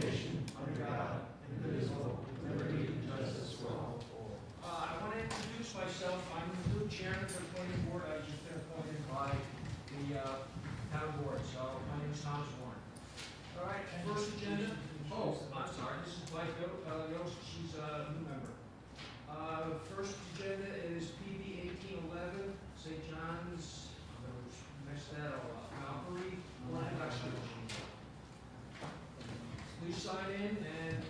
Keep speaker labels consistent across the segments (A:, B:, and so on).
A: I want to introduce myself. I'm the new chairman for the planning board. I just been appointed by the town board, so my name is Thomas Warren. All right, first agenda. Oh, I'm sorry, this is Mike Yost, she's a new member. First agenda is PB 1811, St. John's, I'm going to mess that all up, Valkyrie, Orangetown. Please sign in and,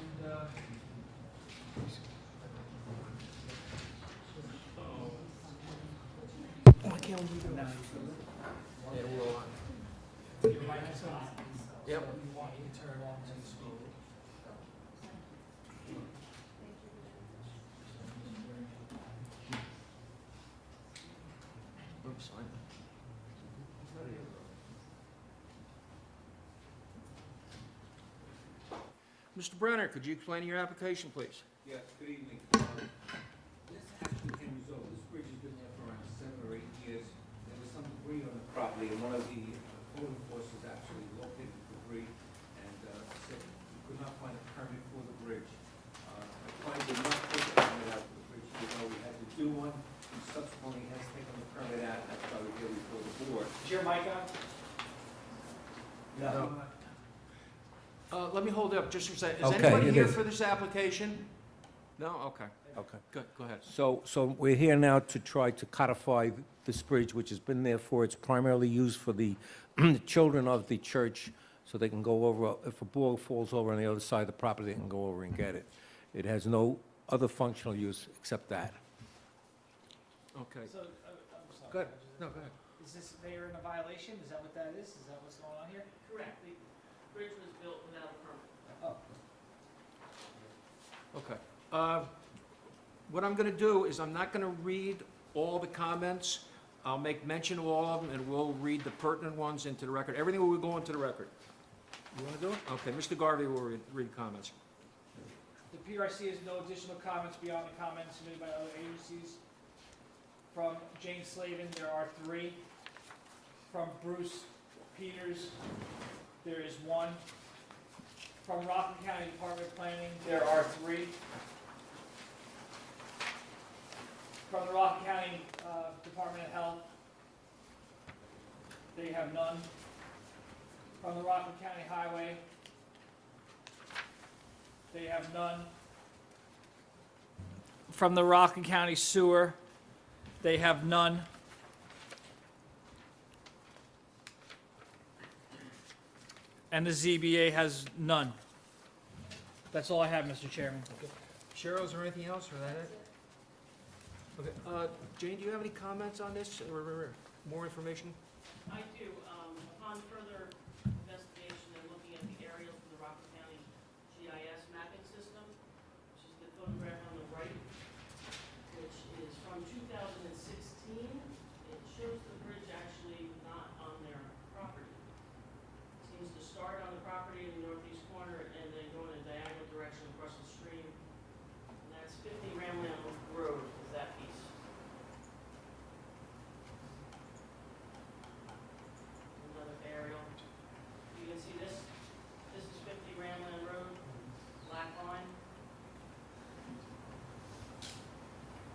A: why can't we do that? Yeah, we're on.
B: Your mic is on.
A: Yep.
B: So you want you to turn it on to speak.
A: Oops, sorry. Mr. Brenner, could you explain your application, please?
C: Yes, good evening. This actually came resolved. This bridge has been there for around 7 or 8 years. There was some debris on the property, and one of the code enforcers actually located the debris and said he could not find a permit for the bridge. The client did not take a permit out for the bridge, even though we had to do one. He subsequently has taken the permit out, and that's why we're here before the board.
B: Is your mic on?
A: No. Let me hold it up just for a second. Is
C: Okay,
A: anybody
C: it
A: here
C: is.
A: for this application? No? Okay.
C: Okay.
A: Good, go ahead.
C: So we're here now to try to codify this bridge, which has been there for, it's primarily used for the children of the church, so they can go over, if a ball falls over on the other side of the property, they can go over and get it. It has no other functional use except that.
A: Okay.
B: So, I'm sorry.
A: Go ahead. No, go ahead.
B: Is this, they are in a violation? Is that what that is? Is that what's going on here?
D: Correct, the bridge was built without a permit.
B: Oh,
A: Okay. What I'm going to do is I'm not going to read all the comments. I'll make mention of all of them, and we'll read the pertinent ones into the record. Everything will go into the record. You want to do it? Okay, Mr. Garvey will read comments.
B: the PRC has no additional comments beyond the comments submitted by other agencies. From Jane Slavin, there are 3. From Bruce Peters, there is 1. From Rockland County Department of Planning, there are 3. From the Rockland County Department of Health, they have none. From the Rockland County Highway, they have none. From the Rockland County Sewer, they have none. And the ZBA has none. That's all I have, Mr. Chairman.
A: Cheryl, is there anything else, or that it? Okay, Jane, do you have any comments on this, or more information?
D: I do, upon further investigation and looking at the aerials from the Rockland County GIS mapping system, which is the photograph on the right, which is from 2016, it shows the bridge actually not on their property. It seems to start on the property in the northeast corner and then go in a diagonal direction across the stream. And that's 50 Ramland Road, is that piece. Another aerial. You can see this. This is 50 Ramland Road, black line.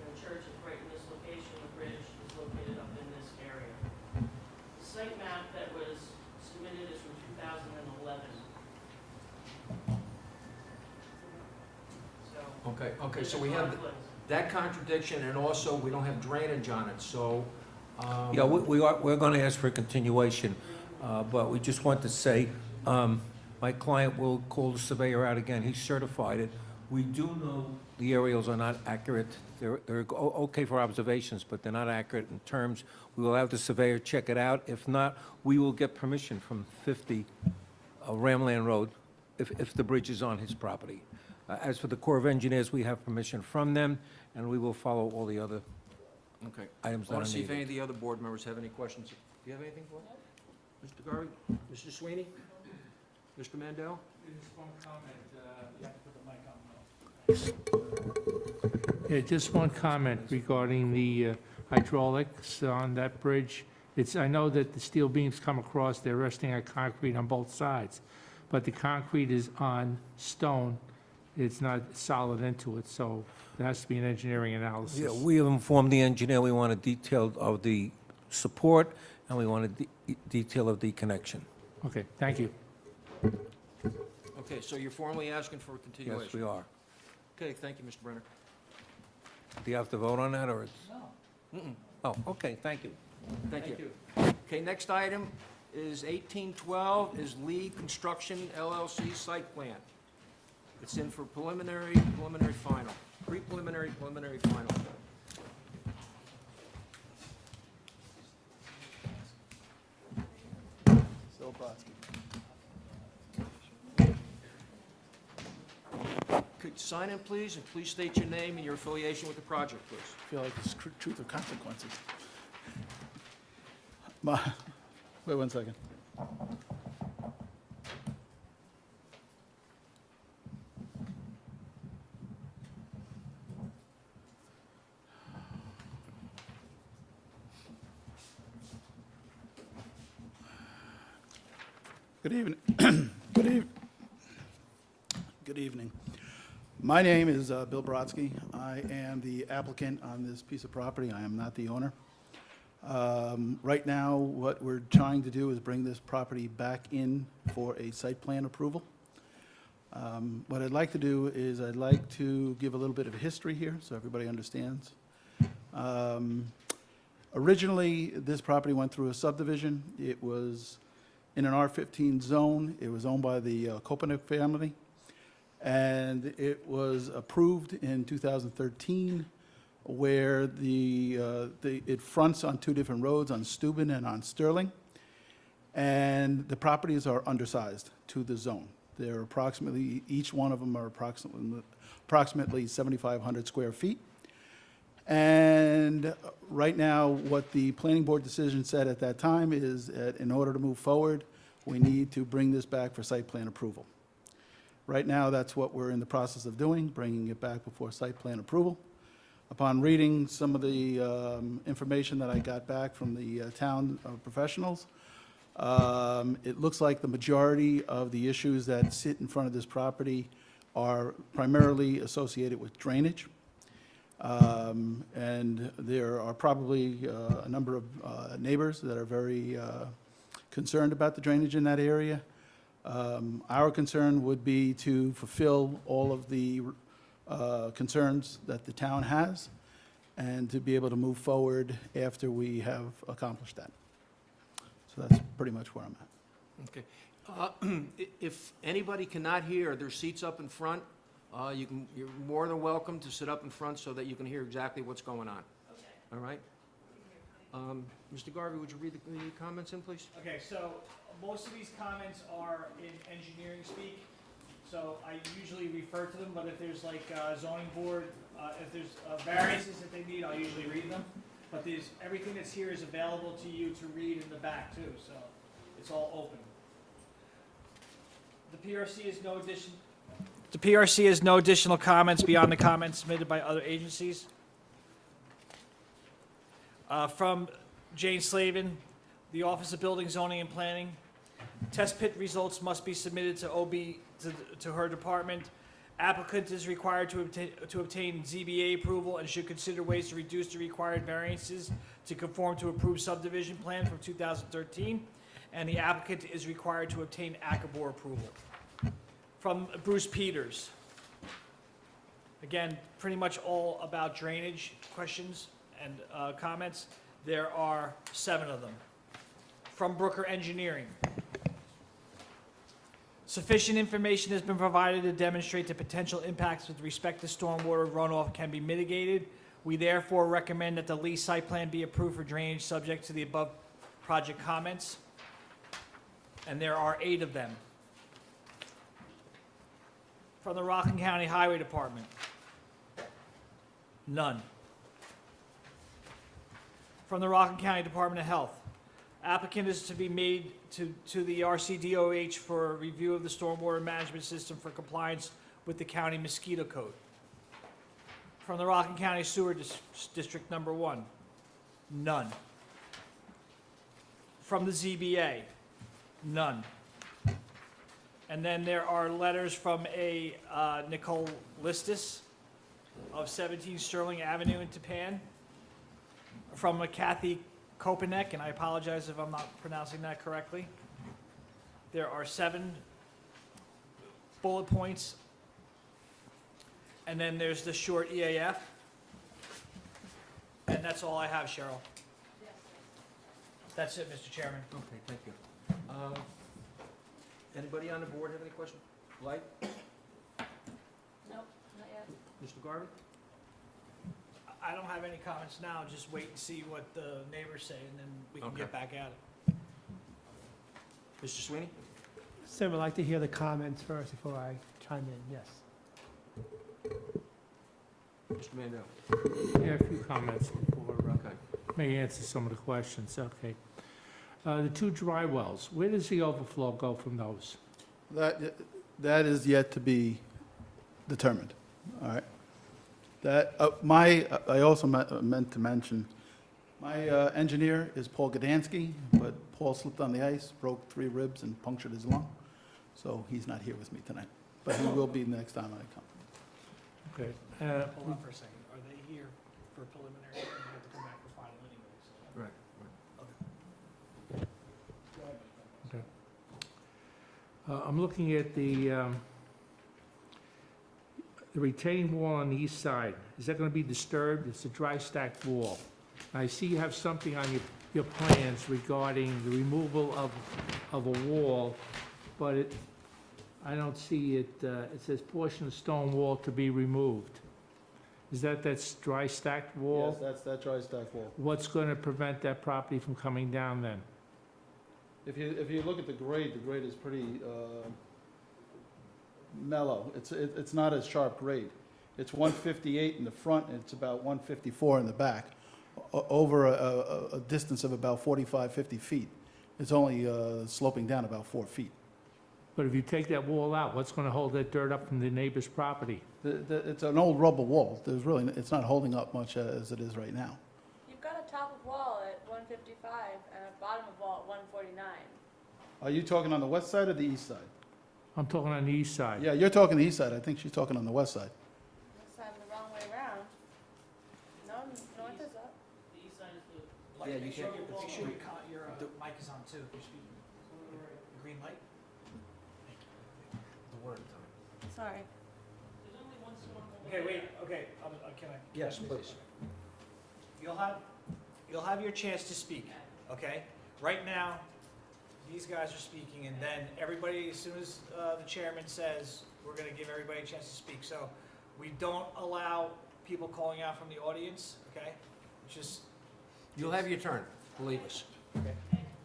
D: The church is right in this location. The bridge is located up in this area. The site map that was submitted is from 2011. So.
A: Okay,
D: there's
A: so
D: a
A: we have
D: conflict.
A: that contradiction, and also we don't have drainage on it, so.
C: Yeah, we're going to ask for a continuation, but we just want to say, my client will call the surveyor out again. He certified it. We do know the aerials are not accurate. They're okay for observations, but they're not accurate in terms. We will have the surveyor check it out. If not, we will get permission from 50 Ramland Road if the bridge is on his property. As for the Corps of Engineers, we have permission from them, and we will follow all the other
A: Okay.
C: items
A: I
C: that are
A: want to see if any
C: needed.
A: of the other board members have any questions. Do you have anything for us? Mr. Garvey? Mr. Sweeney? Mr. Mandel?
B: Just one comment, you have to put the mic on though.
E: Yeah, just one comment regarding the hydraulics on that bridge. I know that the steel beams come across, they're resting on concrete on both sides, but the concrete is on stone. It's not solid into it, so there has to be an engineering analysis.
C: Yeah, we have informed the engineer, we want a detail of the support, and we want a detail of the connection.
E: Okay, thank you.
F: Okay, so you're formally asking for a continuation?
C: Yes, we are.
F: Okay, thank you, Mr. Brenner.
C: Do you have to vote on that, or it's?
B: No.
C: Oh, okay, thank you.
F: Thank you. Okay, next item is 1812, is Lee Construction LLC site plan. It's in for preliminary, final, pre-preliminary, preliminary, final. Could you sign in, please, and please state your name and your affiliation with the project, please.
G: Feel like it's truth or consequences. Wait 1 second. Good evening. Good evening. My name is Bill Brodsky. I am the applicant on this piece of property. I am not the owner. Right now, what we're trying to do is bring this property back in for a site plan approval. What I'd like to do is I'd like to give a little bit of history here so everybody understands. Originally, this property went through a subdivision. It was in an R15 zone. It was owned by the Kopanek family. And it was approved in 2013, where it fronts on two different roads, on Steuben and on Sterling. And the properties are undersized to the zone. They're approximately, each one of them are approximately 7,500 square feet. And right now, what the planning board decision said at that time is that in order to move forward, we need to bring this back for site plan approval. Right now, that's what we're in the process of doing, bringing it back before site plan approval. Upon reading some of the information that I got back from the town professionals, it looks like the majority of the issues that sit in front of this property are primarily associated with drainage. And there are probably a number of neighbors that are very concerned about the drainage in that area. Our concern would be to fulfill all of the concerns that the town has and to be able to move forward after we have accomplished that. So that's pretty much where I'm at.
F: Okay. If anybody cannot hear, there's seats up in front. You're more than welcome to sit up in front so that you can hear exactly what's going on.
D: Okay.
F: All right? Mr. Garvey, would you read the comments in, please?
B: Okay, so most of these comments are in engineering speak, so I usually refer to them, but if there's like zoning board, if there's variances that they need, I'll usually read them. But everything that's here is available to you to read in the back too, so it's all open. The PRC is no addition. The PRC has no additional comments beyond the comments submitted by other agencies. From Jane Slavin, the Office of Building, Zoning, and Planning. Test pit results must be submitted to OB, to her department. Applicant is required to obtain ZBA approval and should consider ways to reduce the required variances to conform to approved subdivision plan from 2013. And the applicant is required to obtain ACABOR approval. From Bruce Peters. Again, pretty much all about drainage questions and comments. There are 7 of them. From Brooker Engineering. Sufficient information has been provided to demonstrate the potential impacts with respect to stormwater runoff can be mitigated. We therefore recommend that the Lee site plan be approved for drainage subject to the above project comments. And there are 8 of them. From the Rockland County Highway Department. None. From the Rockland County Department of Health. Applicant is to be made to the RCDOH for a review of the stormwater management system for compliance with the county mosquito code. From the Rockland County Sewer District Number 1. None. From the ZBA. None. And then there are letters from a Nicole Listis of 17 Sterling Avenue in Tapan, from a Kathy Kopanek, and I apologize if I'm not pronouncing that correctly. There are 7 bullet points. And then there's the short EAF. And that's all I have, Cheryl. That's it, Mr. Chairman.
F: Okay, thank you. Anybody on the board have any questions? Light?
D: Nope, not yet.
F: Mr. Garvey?
B: I don't have any comments now, just wait and see what the neighbors say, and then we can
F: Okay.
B: get back at it.
F: Mr. Sweeney?
H: Sir, would like to hear the comments first before I chime in, yes.
F: Mr. Mandel?
E: Yeah, a few comments before,
F: Okay.
E: may answer some of the questions, okay. The 2 dry wells, where does the overflow go from those?
G: That is yet to be determined, all right? I also meant to mention, my engineer is Paul Gdansky, but Paul slipped on the ice, broke 3 ribs and punctured his lung, so he's not here with me tonight. But he will be next time I come.
E: Okay.
B: Hold on for a second, are they here for preliminary, or do they have to come back for final anyways?
F: Right.
B: Go ahead, Mr. President.
E: I'm looking at the retaining wall on the east side. Is that going to be disturbed? It's a dry stacked wall. I see you have something on your plans regarding the removal of a wall, but I don't see it, it says portion of stone wall to be removed. Is that's dry stacked wall?
G: Yes, that's that dry stack wall.
E: What's going to prevent that property from coming down then?
G: If you look at the grade is pretty mellow. It's not a sharp grade. It's 158 in the front, and it's about 154 in the back, over a distance of about 45, 50 feet. It's only sloping down about 4 feet.
E: But if you take that wall out, what's going to hold that dirt up from the neighbor's property?
G: It's an old rubble wall. It's not holding up much as it is right now.
I: You've got a top of wall at 155 and a bottom of wall at 149.
G: Are you talking on the west side or the east side?
E: I'm talking on the east side.
G: Yeah, you're talking the east side. I think she's talking on the west side.
I: This time the wrong way around. No, north is up.
D: The east side is the,
B: Like,
F: Yeah, you
B: make sure
F: can't-
B: your mic is on too, if you're speaking. The green light?
F: The word time.
I: Sorry.
D: there's only one storm over
B: Okay, wait,
D: there.
B: okay, can I?
F: Yes, please.
B: You'll have your chance to speak, okay? Right now, these guys are speaking, and then everybody, as soon as the chairman says, we're gonna give everybody a chance to speak. So we don't allow people calling out from the audience, okay? Just,
F: You'll have your turn, believe us.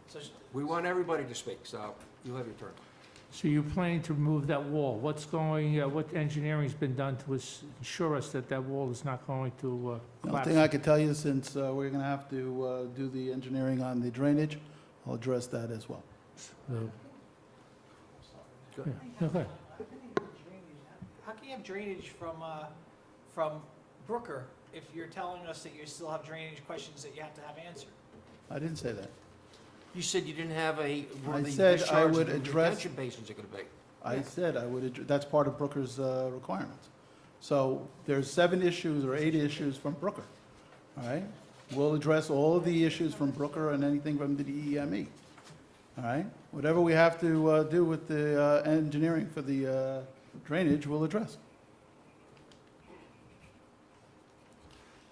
B: so,
F: We want everybody to speak, so you'll have your turn.
E: So you're planning to remove that wall. What engineering's been done to ensure us that that wall is not going to
G: The only
E: collapse?
G: thing I could tell you, since we're going to have to do the engineering on the drainage, I'll address that as well.
F: Good.
E: Yeah, okay.
B: how can you have drainage from Brooker if you're telling us that you still have drainage questions that you have to have answered?
G: I didn't say that.
F: You said you didn't have where
G: I
F: the
G: said I
F: discharge
G: would
F: and
G: address-
F: retention basins are gonna be.
G: I said I would, that's part of Brooker's requirements. So there's 7 issues or 8 issues from Brooker, all right? We'll address all of the issues from Brooker and anything from the DEME, all right? Whatever we have to do with the engineering for the drainage, we'll address.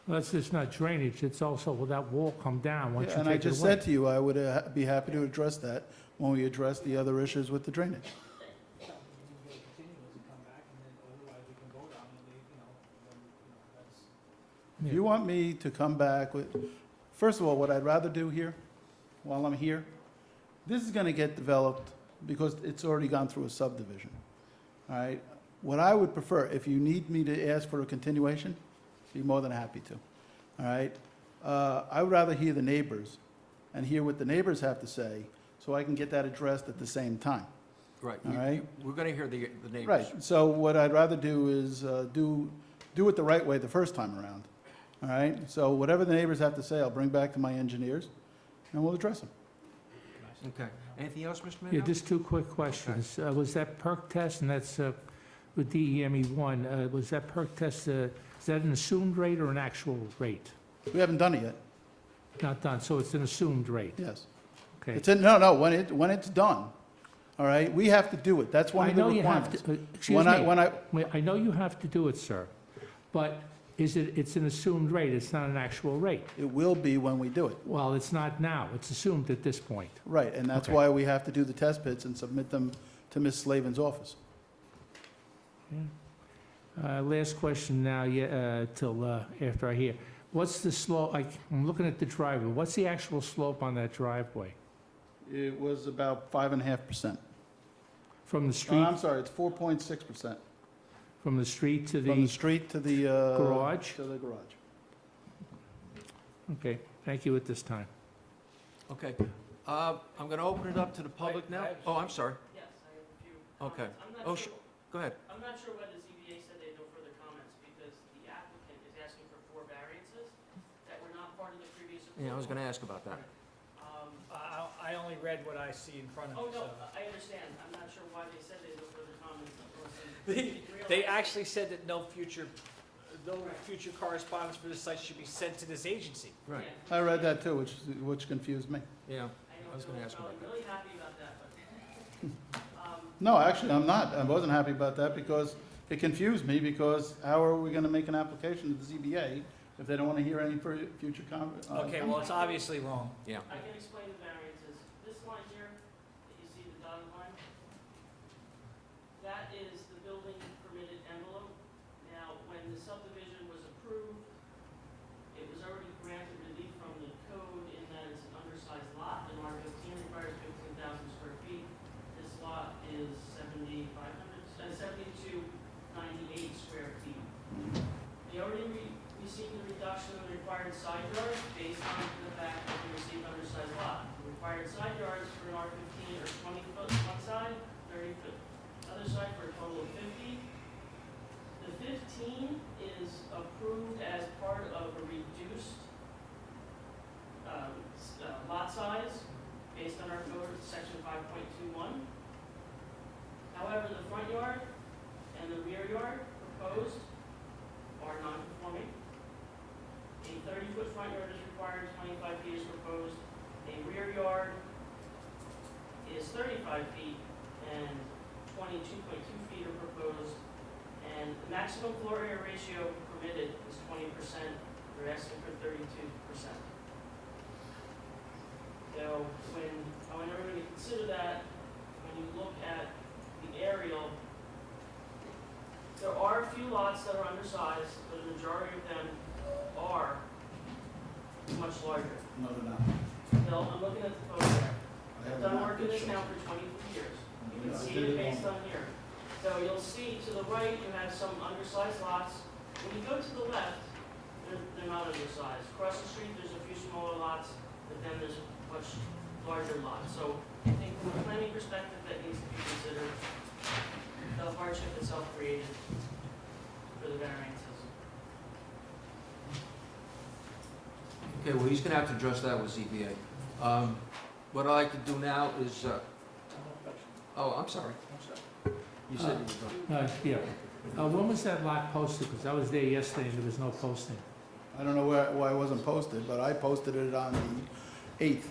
E: Well, that's just not drainage, it's also will that wall come down once you
G: And I
E: take it
G: just
E: away?
G: said to you, I would be happy to address that when we address the other issues with the drainage.
B: So, you can go continuous and come back, and then otherwise we can vote on it, that's.
G: If you want me to come back with, first of all, what I'd rather do here, while I'm here, this is gonna get developed because it's already gone through a subdivision, all right? What I would prefer, if you need me to ask for a continuation, be more than happy to, all right? I would rather hear the neighbors and hear what the neighbors have to say, so I can get that addressed at the same time,
F: Right.
G: all right?
F: We're gonna hear the neighbors.
G: Right, so what I'd rather do is do it the right way the first time around, all right? So whatever the neighbors have to say, I'll bring back to my engineers, and we'll address them.
B: Can I
F: Okay. Anything else, Mr.
E: Yeah,
F: Mendo?
E: just two quick questions. Was that perk test, and that's with DEME1, was that perk test, is that an assumed rate or an actual rate?
G: We haven't done it yet,
E: Not done, so it's an assumed rate?
G: yes.
E: Okay.
G: It's in, no, when it's done, all right, we have to do it, that's one
E: I
G: of the
E: know you have
G: requirements.
E: to, excuse
G: When
E: me.
G: I,
E: I know you have to do it, sir, but it's an assumed rate, it's not an actual rate.
G: it will be when we do it,
E: Well, it's not now, it's assumed at this point.
G: right, and that's
E: Okay.
G: why we have to do the test pits and submit them to Ms. Slavin's office.
E: Last question now, till after I hear. What's the slope, I'm looking at the driveway, what's the actual slope on that driveway?
G: It was about 5.5%.
E: From the
G: Oh,
E: street,
G: I'm sorry, it's 4.6%.
E: from the street to
G: From the
E: the,
G: street to the,
E: Garage?
G: To the garage.
E: okay, thank you at this time.
F: Okay. I'm going to open it up to the public
B: Wait,
F: now.
B: I have-
F: Oh, I'm sorry.
D: Yes, I have a few
F: Okay.
D: comments. I'm not
F: Oh,
D: sure-
F: Go ahead.
D: I'm not sure why the ZBA said they had no further comments, because the applicant is asking for 4 variances that were not part of the previous approval.
F: Yeah, I was going to ask about that.
B: I only read what I see in front of
D: Oh,
B: me,
D: no,
B: so.
D: I understand. I'm not sure why they said they had no further comments.
B: They actually said that no future correspondence for this site should be sent to this agency.
F: Right.
G: I read that too, which confused me.
F: Yeah.
D: I
F: was gonna ask about
D: I'm
F: that.
D: really happy about that, but.
G: No, actually, I'm not. I wasn't happy about that because it confused me because how are we gonna make an application to the ZBA if they don't wanna hear any future comment?
B: Okay, well, it's obviously wrong.
F: Yeah.
D: I can explain the variances. This line here, that you see the dotted line, that is the building permitted envelope. Now, when the subdivision was approved, it was already granted relief from the code in that it's an undersized lot, and R15 requires 15,000 square feet. This lot is 7,298 square feet. They already received the reduction of the required side yard based on the fact that we received undersized lot. The required side yards for an R15 are 20 foot one side, 30 foot other side, for a total of 50. The 15 is approved as part of a reduced lot size based on our code, section 5.21. However, the front yard and the rear yard proposed are non-conforming. A 30-foot front yard is required, 25 feet is proposed. A rear yard is 35 feet and 22.2 feet are proposed. And the maximum floor area ratio permitted is 20%. They're asking for 32%. So I want everybody to consider that when you look at the aerial. There are a few lots that are undersized, but the majority of them are much larger.
G: No, they're not.
D: I'm looking at the photograph. I've done work in this town for 23 years. You can see it based on here. So you'll see to the right, you have some undersized lots. When you go to the left, they're not undersized. Across the street, there's a few smaller lots, but then there's a much larger lot. So I think from a planning perspective, that needs to be considered. The hardship itself created for the variances.
F: Okay, well, he's going to have to address that with ZBA. What I'd like to do now is, oh, I'm sorry. You said you were done.
E: Yeah. When was that lot posted? Because I was there yesterday and there was no posting.
G: I don't know why it wasn't posted, but I posted it on the 8th.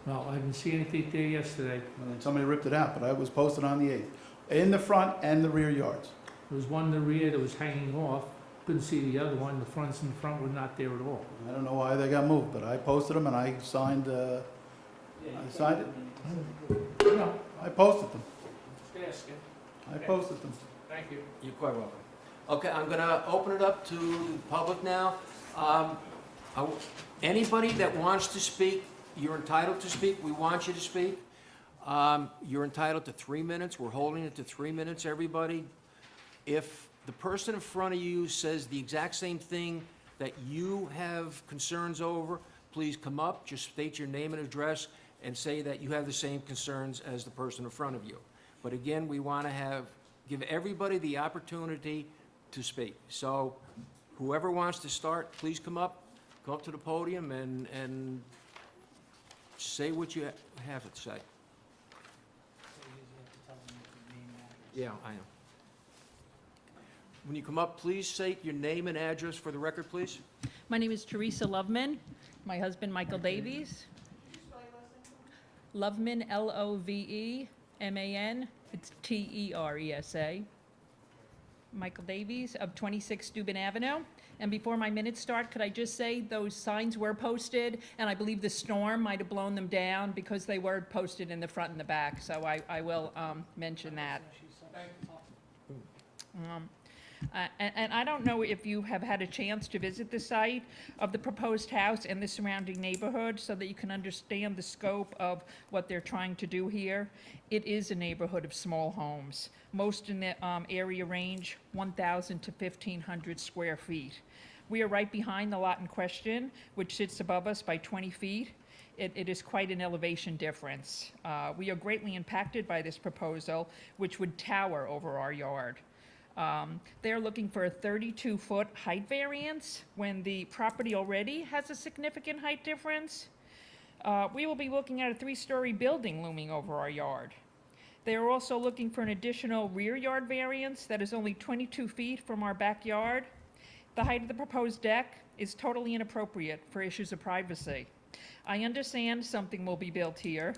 E: Well, I didn't see anything there yesterday.
G: And somebody ripped it out, but I was posted on the 8th. In the front and the rear yards.
E: There was one in the rear that was hanging off, couldn't see the other one, the fronts and the front were not there at all.
G: I don't know why they got moved, but I posted them and I signed it.
E: No,
G: I posted them.
B: Just asking.
G: I posted them.
B: Thank you.
F: You're quite welcome. Okay, I'm going to open it up to the public now. Anybody that wants to speak, you're entitled to speak. We want you to speak. You're entitled to 3 minutes. We're holding it to 3 minutes, everybody. If the person in front of you says the exact same thing that you have concerns over, please come up, just state your name and address, and say that you have the same concerns as the person in front of you. But again, we want to give everybody the opportunity to speak. So whoever wants to start, please come up to the podium and Say what you have it say. Yeah, I know. When you come up, please state your name and address for the record, please.
J: My name is Teresa Loveman. My husband, Michael Davies. Loveman, Loveman. It's Teresa. Michael Davies of 26 Dubin Avenue. And before my minutes start, could I just say those signs were posted, and I believe the storm might have blown them down because they were posted in the front and the back, so I will mention that. And I don't know if you have had a chance to visit the site of the proposed house and the surrounding neighborhood so that you can understand the scope of what they're trying to do here. It is a neighborhood of small homes, most in the area range 1,000 to 1,500 square feet. We are right behind the lot in question, which sits above us by 20 feet. It is quite an elevation difference. We are greatly impacted by this proposal, which would tower over our yard. They're looking for a 32-foot height variance when the property already has a significant height difference. We will be looking at a 3-story building looming over our yard. They are also looking for an additional rear yard variance that is only 22 feet from our backyard. The height of the proposed deck is totally inappropriate for issues of privacy. I understand something will be built here.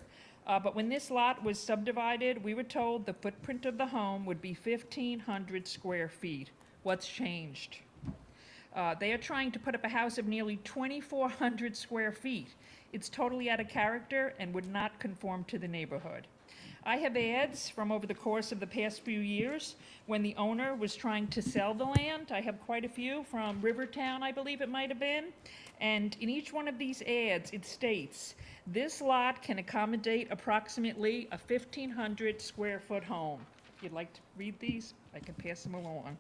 J: But when this lot was subdivided, we were told the footprint of the home would be 1,500 square feet. What's changed? They are trying to put up a house of nearly 2,400 square feet. It's totally out of character and would not conform to the neighborhood. I have ads from over the course of the past few years when the owner was trying to sell the land. I have quite a few from Rivertown, I believe it might have been. And in each one of these ads, it states, this lot can accommodate approximately a 1,500 square foot home. If you'd like to read these, I can pass them along.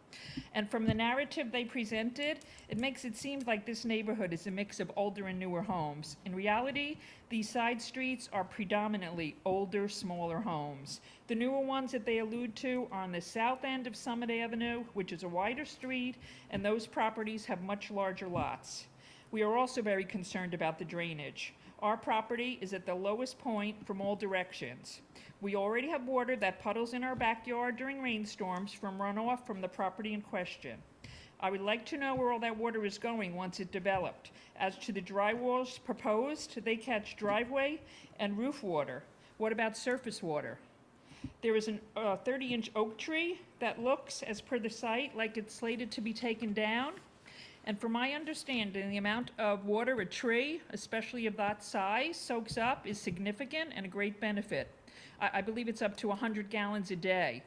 J: And from the narrative they presented, it makes it seem like this neighborhood is a mix of older and newer homes. In reality, these side streets are predominantly older, smaller homes. The newer ones that they allude to are on the south end of Summit Avenue, which is a wider street, and those properties have much larger lots. We are also very concerned about the drainage. Our property is at the lowest point from all directions. We already have water that puddles in our backyard during rainstorms from runoff from the property in question. I would like to know where all that water is going once it developed. As to the dry walls proposed, they catch driveway and roof water. What about surface water? There is a 30-inch oak tree that looks, as per the site, like it's slated to be taken down. And from my understanding, the amount of water a tree, especially of that size, soaks up is significant and a great benefit. I believe it's up to 100 gallons a day.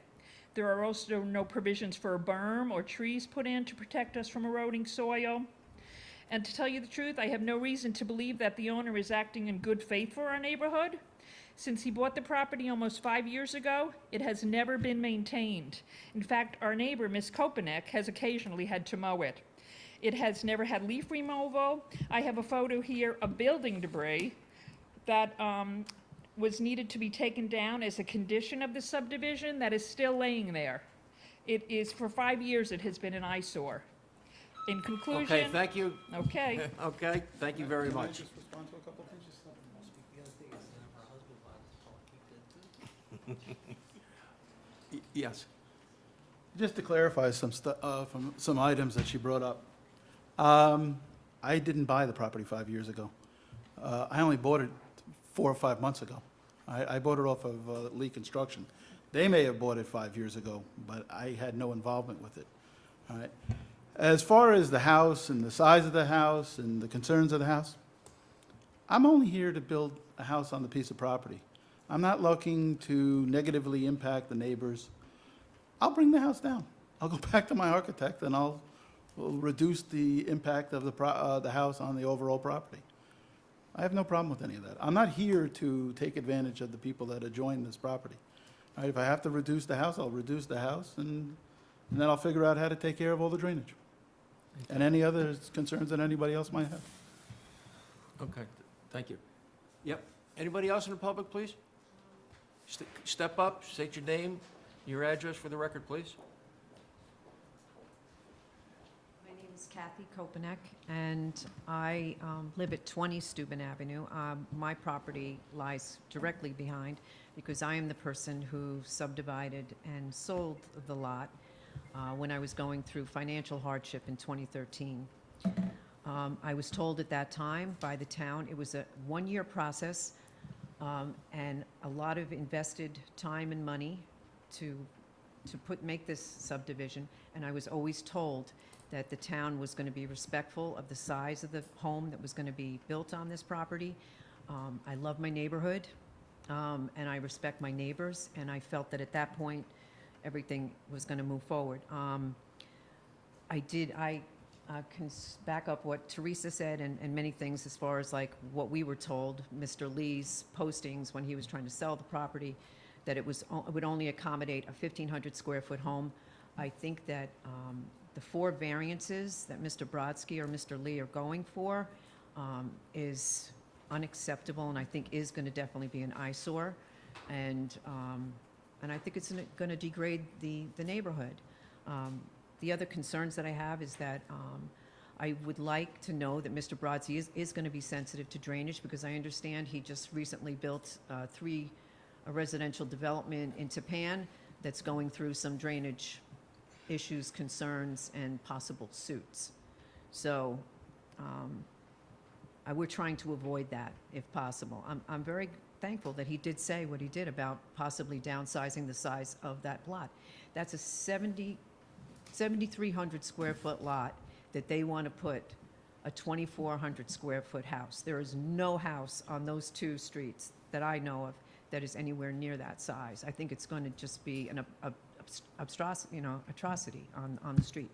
J: There are also no provisions for a berm or trees put in to protect us from eroding soil. And to tell you the truth, I have no reason to believe that the owner is acting in good faith for our neighborhood. Since he bought the property almost 5 years ago, it has never been maintained. In fact, our neighbor, Ms. Kopanek, has occasionally had to mow it. It has never had leaf removal. I have a photo here of building debris that was needed to be taken down as a condition of the subdivision that is still laying there. It is, for 5 years, it has been an eyesore. In conclusion.
F: Okay, thank you.
J: Okay.
F: Okay, thank you very much.
G: Just respond to a couple things?
F: Yes.
G: Just to clarify from some items that she brought up. I didn't buy the property 5 years ago. I only bought it 4 or 5 months ago. I bought it off of Lee Construction. They may have bought it 5 years ago, but I had no involvement with it. All right. As far as the house and the size of the house and the concerns of the house, I'm only here to build a house on the piece of property. I'm not looking to negatively impact the neighbors. I'll bring the house down. I'll go back to my architect and we'll reduce the impact of the house on the overall property. I have no problem with any of that. I'm not here to take advantage of the people that adjoin this property. All right, if I have to reduce the house, I'll reduce the house, and then I'll figure out how to take care of all the drainage. And any other concerns that anybody else might have.
F: Okay, thank you. Yep. Anybody else in the public, please? Step up, state your name, your address for the record, please.
K: My name is Kathy Kopanek, and I live at 20 Steuben Avenue. My property lies directly behind because I am the person who subdivided and sold the lot when I was going through financial hardship in 2013. I was told at that time by the town it was a one-year process and a lot of invested time and money to make this subdivision, and I was always told that the town was going to be respectful of the size of the home that was going to be built on this property. I love my neighborhood, and I respect my neighbors, and I felt that at that point, everything was going to move forward. I can back up what Teresa said and many things as far as like what we were told, Mr. Lee's postings when he was trying to sell the property, that it would only accommodate a 1,500 square foot home. I think that the 4 variances that Mr. Brodsky or Mr. Lee are going for is unacceptable, and I think is going to definitely be an eyesore, and I think it's going to degrade the neighborhood. The other concerns that I have is that I would like to know that Mr. Brodsky is going to be sensitive to drainage, because I understand he just recently built a residential development in Tapan that's going through some drainage issues, concerns, and possible suits. So we're trying to avoid that if possible. I'm very thankful that he did say what he did about possibly downsizing the size of that plot. That's a 7,300 square foot lot that they want to put a 2,400 square foot house. There is no house on those 2 streets that I know of that is anywhere near that size. I think it's going to just be an atrocity on the street.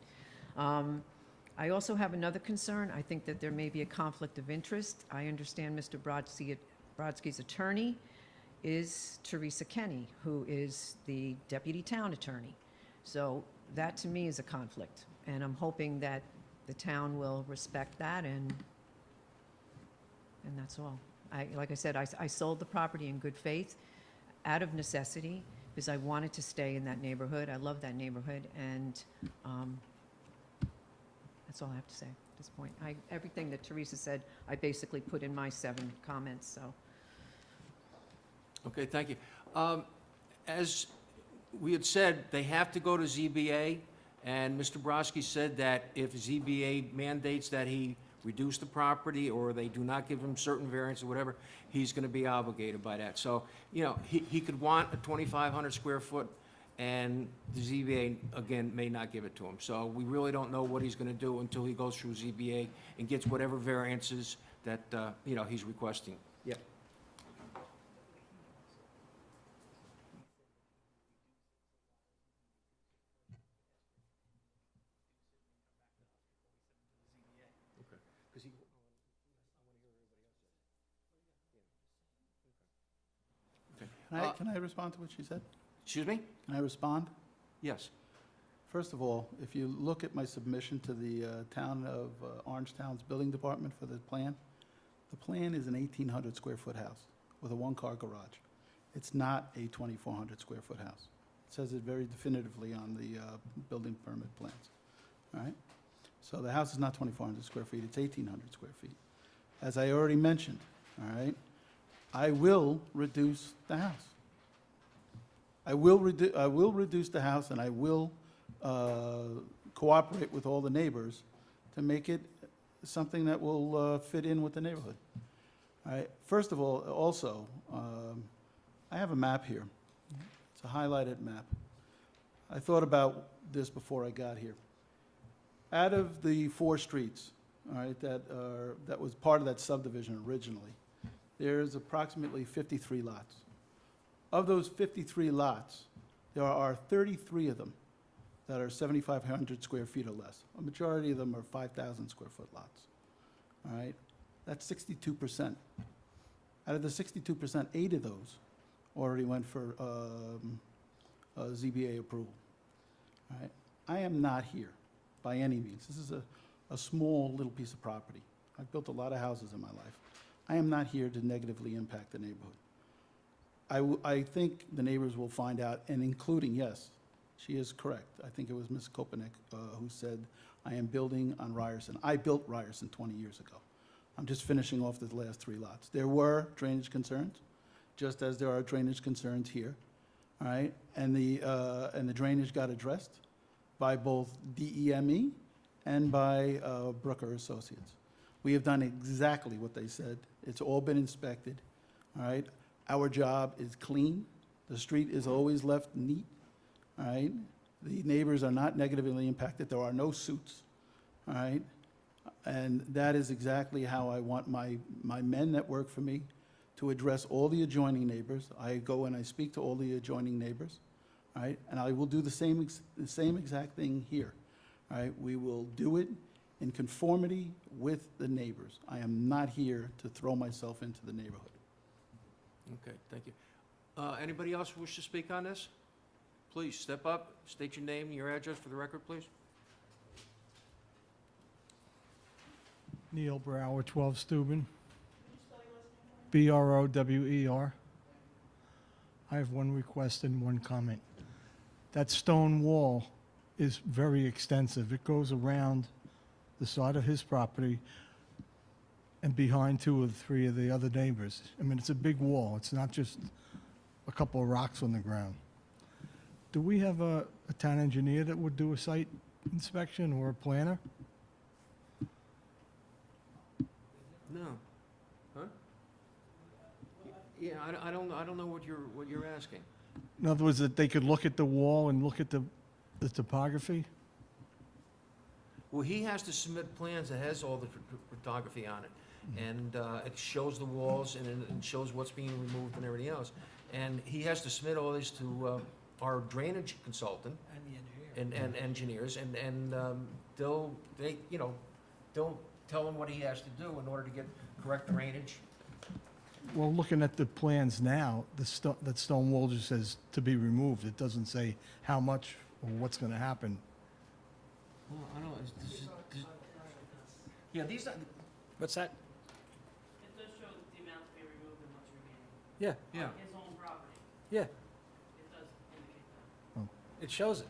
K: I also have another concern. I think that there may be a conflict of interest. I understand Mr. Brodsky's attorney is Teresa Kenny, who is the deputy town attorney. So that to me is a conflict, and I'm hoping that the town will respect that, and that's all. Like I said, I sold the property in good faith, out of necessity, because I wanted to stay in that neighborhood. I love that neighborhood, and that's all I have to say at this point. Everything that Teresa said, I basically put in my 7 comments, so.
F: Okay, thank you. As we had said, they have to go to ZBA, and Mr. Brodsky said that if ZBA mandates that he reduce the property, or they do not give him certain variants or whatever, he's going to be obligated by that. So, you know, he could want a 2,500 square foot, and the ZBA, again, may not give it to him. So we really don't know what he's going to do until he goes through ZBA and gets whatever variances that, you know, he's requesting. Yeah.
G: Can I respond to what she said?
F: Excuse me?
G: Can I respond?
F: Yes.
G: First of all, if you look at my submission to the town of Orangetown's building department for the plan is an 1,800 square foot house with a 1-car garage. It's not a 2,400 square foot house. It says it very definitively on the building permit plans, all right? So the house is not 2,400 square feet, it's 1,800 square feet. As I already mentioned, all right, I will reduce the house. I will reduce the house, and I will cooperate with all the neighbors to make it something that will fit in with the neighborhood. All right. First of all, also, I have a map here. It's a highlighted map. I thought about this before I got here. Out of the 4 streets, all right, that was part of that subdivision originally, there's approximately 53 lots. Of those 53 lots, there are 33 of them that are 7,500 square feet or less. A majority of them are 5,000 square foot lots. All right? That's 62%. Out of the 62%, 8 of those already went for ZBA approval. All right? I am not here by any means. This is a small little piece of property. I've built a lot of houses in my life. I am not here to negatively impact the neighborhood. I think the neighbors will find out, and including, yes, she is correct. I think it was Ms. Kopanek who said I am building on Ryerson. I built Ryerson 20 years ago. I'm just finishing off the last 3 lots. There were drainage concerns, just as there are drainage concerns here, all right? And the drainage got addressed by both DEME and by Brooker Associates. We have done exactly what they said. It's all been inspected, all right? Our job is clean. The street is always left neat, all right? The neighbors are not negatively impacted. There are no suits, all right? And that is exactly how I want my men that work for me to address all the adjoining neighbors. I go and I speak to all the adjoining neighbors, all right? And I will do the same exact thing here, all right? We will do it in conformity with the neighbors. I am not here to throw myself into the neighborhood.
F: Okay, thank you. Anybody else wish to speak on this? Please step up, state your name and your address for the record, please.
L: Neil Brower, 12 Steuben. Brower. I have one request and one comment. That stone wall is very extensive. It goes around the side of his property and behind 2 or 3 of the other neighbors. I mean, it's a big wall. It's not just a couple of rocks on the ground. Do we have a town engineer that would do a site inspection or a planner?
F: No. Huh? Yeah, I don't know what you're asking.
L: In other words, that they could look at the wall and look at the topography?
F: Well, he has to submit plans that has all the photography on it. And it shows the walls and it shows what's being removed and everything else. And he has to submit all this to our drainage consultant and engineers, and they'll tell him what he has to do in order to get correct drainage.
L: Well, looking at the plans now, that stone wall just says to be removed. It doesn't say how much or what's going to happen.
F: Well, I don't know. Yeah, these are,
B: What's that?
D: It does show the amount to be removed and what's remaining.
B: Yeah,
F: yeah.
D: On his own property,
B: yeah,
D: it does indicate that.
B: it shows it.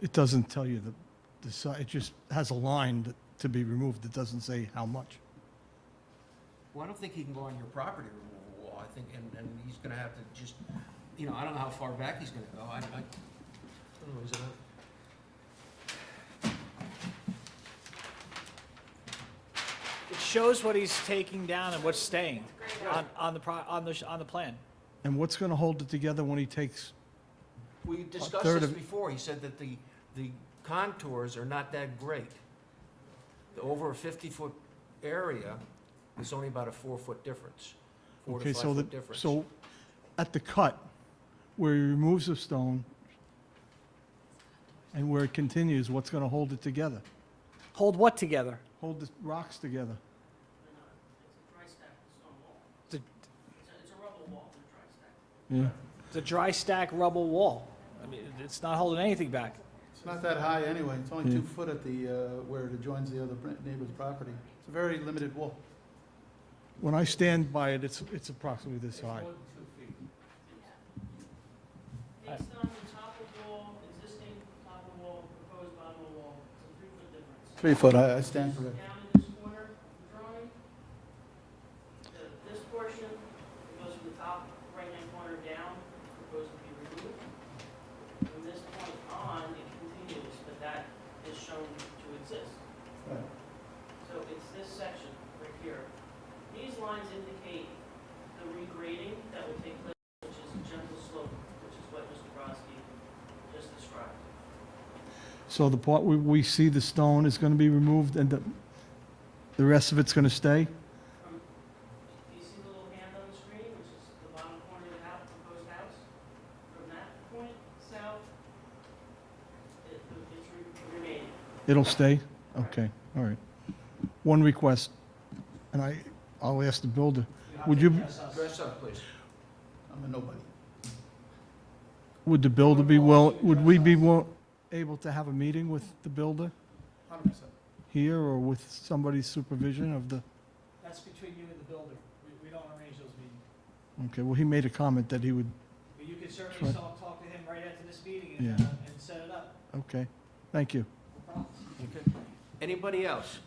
L: It doesn't tell you the size. It just has a line to be removed. It doesn't say how much.
F: Well, I don't think he can go on your property to remove a wall. I think, and he's gonna have to just, I don't know how far back he's gonna go. I don't know, is it
B: It shows what he's taking down and what's staying on the plan.
L: And what's going to hold it together when he takes?
F: We discussed
L: third
F: this
L: of-
F: before. He said that the contours are not that great. Over a 50-foot area, it's only about a 4-foot difference, 4 to 5 foot difference.
L: So at the cut, where he removes the stone and where it continues, what's going to hold it together?
B: Hold what together?
L: Hold the rocks together.
D: It's a dry stack stone wall.
B: The-
D: It's a rubble wall, it's a dry stack.
L: Yeah.
B: It's a dry stack rubble wall. I mean, it's not holding anything back.
G: It's not that high anyway. It's only 2 foot at the, where it adjoins the other neighbor's property. It's a very limited wall.
L: When I stand by it, it's approximately this high.
D: Based on the top of wall, existing top of wall, proposed bottom of wall, it's a 3-foot difference.
G: 3 foot, I stand for it.
D: Down in this corner of the drawing, this portion goes from the top right-hand corner down, proposed to be removed. From this point on, it continues, but that is shown to exist.
G: Right.
D: So it's this section right here. These lines indicate the regrading that will take place, which is a gentle slope, which is what Mr. Brodsky just described.
L: So the part where we see the stone is going to be removed and the rest of it's going to stay?
D: Do you see the little hand on the screen, which is the bottom corner of the house, proposed house? From that point south, it's remaining.
L: It'll stay? Okay, all right. One request, and I'll ask the builder. Would you,
F: Dress up, please.
G: I'm a nobody.
L: would the builder would we be able to have a meeting with the builder
G: 100%.
L: here or with somebody's supervision of the,
B: That's between you and the builder. We don't arrange those meetings.
L: okay, well, he made a comment that he would,
B: But you can certainly
L: Sure.
B: talk to him right after this meeting
L: Yeah.
B: and set it up.
L: okay, thank you.
B: No problem.
F: Okay. Anybody else?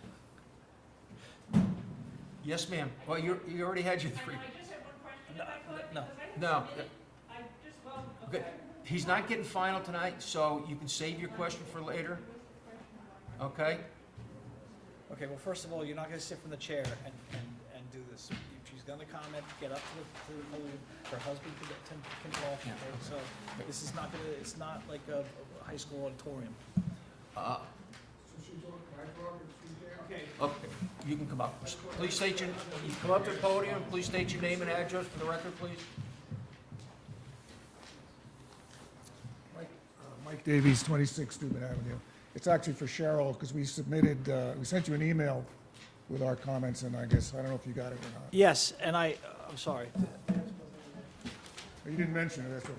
F: Yes, ma'am. Well, you already had your three.
B: I just have one question, if I could,
F: No.
B: because I
F: No.
B: haven't submitted, I just, well,
F: Okay.
B: okay.
F: He's not getting final tonight, so you can save your question for later. Okay?
B: Okay, well, first of all, you're not gonna sit from the chair and do this. If she's gonna comment, get up to the podium, her husband can talk, okay? So, this is not gonna, it's not like a high school auditorium. Okay.
F: Okay, you can come up. Please state your, you come up to the podium, please state your name and address for the record, please.
L: Mike Davies, 26 Steuben Avenue. It's actually for Cheryl, because we submitted, we sent you an email with our comments, and I guess, I don't know if you got it or not.
B: Yes, and I'm sorry.
L: You didn't mention it, that's what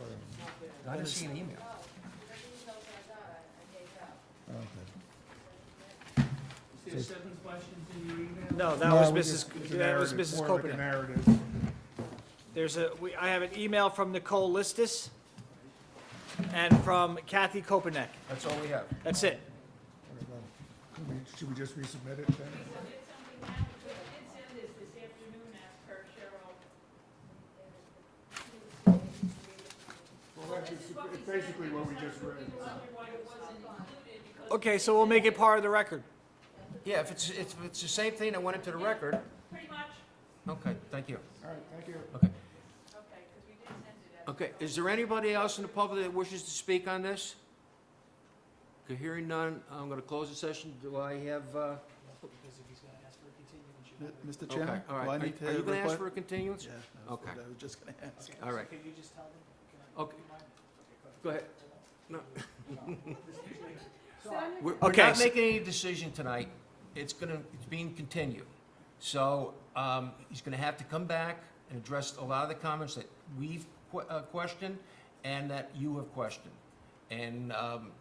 F: I didn't see an email.
L: Okay.
B: Is there 7 questions in your email?
E: No, that
L: No,
E: was
L: we
E: Mrs.,
L: just- it's a
E: that was
L: narrative,
E: Mrs.
L: more like a
E: Copeland.
L: narrative.
E: I have an email from Nicole Listis and from Kathy Kopenek.
F: That's all we have.
E: That's it.
L: Should we just resubmit it then? Well, it's basically what we just read.
E: Okay, so we'll make it part of the record.
F: Yeah, if it's the same thing that went into the record.
B: Pretty much.
F: Okay, thank you.
L: All right, thank you.
F: Okay. Okay, is there anybody else in the public that wishes to speak on this? Okay, hearing none, I'm gonna close the session. Do I have,
B: Because if he's gonna ask for a continuance, you
G: Mr.
F: okay,
G: Chairman?
F: all
G: do I
F: right.
G: need to
F: Are you gonna ask
G: request-
F: for a continuance?
G: Yeah, that's
F: Okay.
G: what I was just gonna ask.
F: All right,
B: can you just tell them? Can I-
F: okay,
B: do you mind?
F: go ahead. No.
I: So I'm
F: We're
E: Okay,
F: not
E: so-
F: making any decision tonight. It's being continued. So, he's gonna have to come back and address a lot of the comments that we've questioned and that you have questioned. And,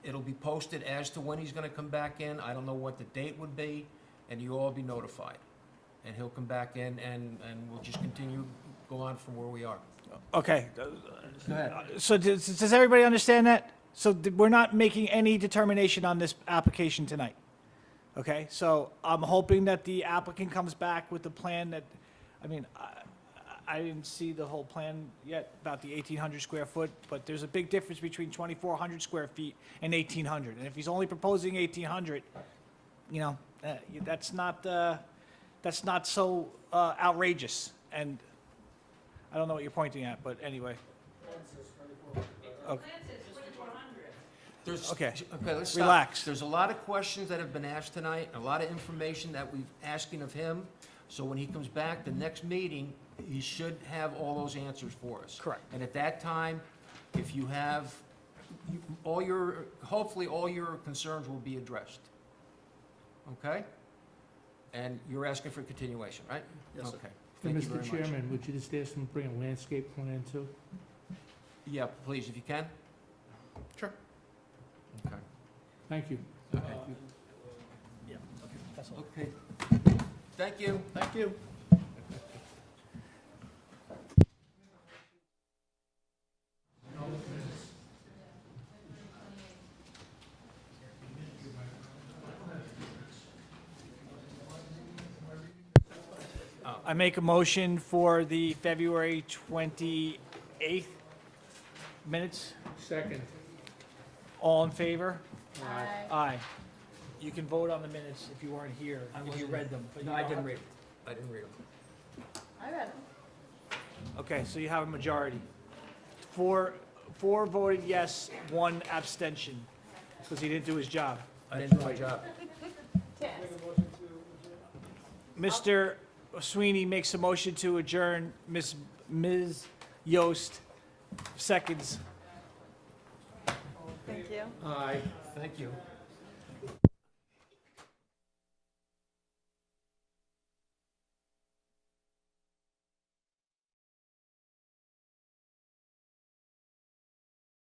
F: it'll be posted as to when he's gonna come back in. I don't know what the date would be, and you'll all be notified. And he'll come back in and we'll just continue, go on from where we are.
E: Okay,
F: Go ahead.
E: so does everybody understand that? So we're not making any determination on this application tonight? Okay, so I'm hoping that the applicant comes back with the plan that, I mean, I didn't see the whole plan yet about the 1,800 square foot, but there's a big difference between 2,400 square feet and 1,800. And if he's only proposing 1,800, you know, that's not so outrageous. And I don't know what you're pointing at, but anyway. Okay.
F: There's,
E: Okay.
F: Okay, let's stop.
E: Relax.
F: There's a lot of questions that have been asked tonight, a lot of information that we've asking of him. So when he comes back, the next meeting, he should have all those answers for us.
E: Correct.
F: And at that time, if you have, hopefully all your concerns will be addressed. Okay? And you're asking for continuation, right?
G: Yes, sir.
F: Okay.
H: And
F: Thank you very
H: Mr.
F: much.
H: Chairman, would you just ask him to bring a landscape plan too?
F: Yeah, please, if you can. Sure. Okay.
H: Thank you.
E: Yeah, okay, that's all.
F: Okay. Thank you.
G: Thank you.
E: I make a motion for the February 28th minutes.
H: Second.
E: All in favor?
I: Aye.
E: Aye. You can vote on the minutes if you weren't here, if you read them. but
F: No,
E: you
F: I
E: don't
F: didn't
E: have-
F: read it. I didn't read them.
I: I read them.
E: Okay, so you have a majority. Four voted yes, 1 abstention, because he didn't do his job.
F: I didn't do my job.
I: Yes.
E: Mr. Sweeney makes a motion to adjourn. Ms. Yost seconds.
I: Thank you.
F: Aye. Thank you.